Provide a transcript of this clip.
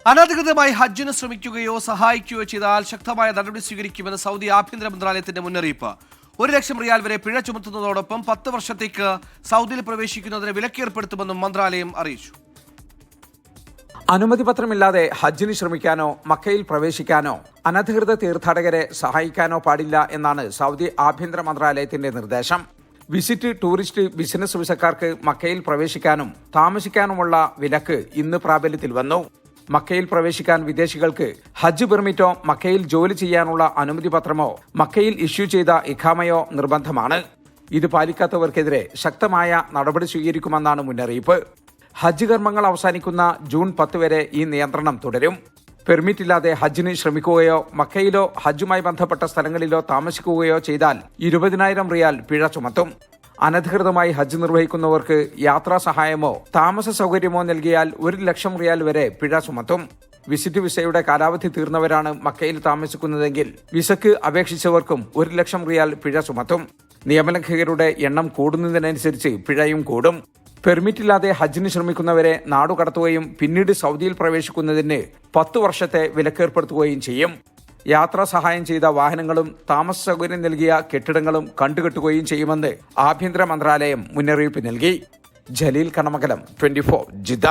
അനധികൃതമായി ഹജ്ജിന് ശ്രമിക്കുകയോ സഹായിക്കുകയോ ചെയ്താൽ ശക്തമായ നടപടി സ്വീകരിക്കുമെന്ന് സൗദി ആഭ്യന്തര മന്ത്രാലയത്തിന്റെ മുന്നറിയിപ്പ്. 1 ലക്ഷം റിയാൽ വരെ പിഴ ചുമത്തുന്നതോടൊപ്പം 10 വർഷത്തേക്ക് സൗദിയിൽ പ്രവേശിക്കുന്നതിന് വിലക്കേർപ്പെടുത്തുമെന്നും മന്ത്രാലയം അറിയിച്ചു. അനുമതി പത്രമില്ലാതെ ഹജ്ജിന് ശ്രമിക്കാനോ മക്കയിൽ പ്രവേശിക്കാനോ അനധികൃത തീർത്ഥാടകരെ സഹായിക്കാനോ പാടില്ല എന്നാണ് സൗദി ആഭ്യന്തര മന്ത്രാലയത്തിന്റെ നിർദ്ദേശം. വിസിറ്റ്, ടൂറിസ്റ്റ്, ബിസിനസ് വിസക്കാർക്ക് മക്കയിൽ പ്രവേശിക്കാനും താമസിക്കാനുമുള്ള വിലക്ക് ഇന്ന് പ്രാബല്യത്തിൽ വന്നു. മക്കയിൽ പ്രവേശിക്കാൻ വിദേശികൾക്ക് ഹജ്ജ് പെർമിറ്റോ മക്കയിൽ ജോലി ചെയ്യാനുള്ള അനുമതി പത്രമോ മക്കയിൽ ഇഷ്യൂ ചെയ്ത ഇഖാമയോ നിർബന്ധമാണ്. ഇത് പാലിക്കാത്തവർക്കെതിരെ ശക്തമായ നടപടി സ്വീകരിക്കുമെന്നാണ് മുന്നറിയിപ്പ്. ഹജ്ജ് കർമ്മങ്ങൾ അവസാനിക്കുന്ന ജൂൺ 10 വരെ ഈ നിയന്ത്രണം തുടരും. പെർമിറ്റില്ലാതെ ഹജ്ജിന് ശ്രമിക്കുകയോ മക്കയിലോ ഹജ്ജുമായി ബന്ധപ്പെട്ട സ്ഥലങ്ങളിലോ താമസിക്കുകയോ ചെയ്താൽ 20,000 റിയാൽ പിഴ ചുമത്തും. അനധികൃതമായി ഹജ്ജ് നിർവഹിക്കുന്നവർക്ക് യാത്രാ സഹായമോ താമസ സൗകര്യമോ നൽകിയാൽ 1 ലക്ഷം റിയാൽ വരെ പിഴ ചുമത്തും. വിസിറ്റ് വിസയുടെ കാലാവധി തീർന്നവരാണ് മക്കയിൽ താമസിക്കുന്നതെങ്കിൽ വിസയ്ക്ക് അപേക്ഷിച്ചവർക്കും 1 ലക്ഷം റിയാൽ പിഴ ചുമത്തും. നിയമലംഘകരുടെ എണ്ണം കൂടുന്നതിനനുസരിച്ച് പിഴയും കൂടും. പെർമിറ്റില്ലാതെ ഹജ്ജിന് ശ്രമിക്കുന്നവരെ നാടുകടത്തുകയും പിന്നീട് സൗദിയിൽ പ്രവേശിക്കുന്നതിന് 10 വർഷത്തെ വിലക്കേർപ്പെടുത്തുകയും ചെയ്യും. യാത്രാ സഹായം ചെയ്ത വാഹനങ്ങളും താമസ സൗകര്യം നൽകിയ കെട്ടിടങ്ങളും കണ്ടുകെട്ടുകയും ചെയ്യുമെന്ന് ആഭ്യന്തര മന്ത്രാലയം മുന്നറിയിപ്പ് നൽകി. ജലീൽ കണമംഗലം, 24 ജിദ്ദ.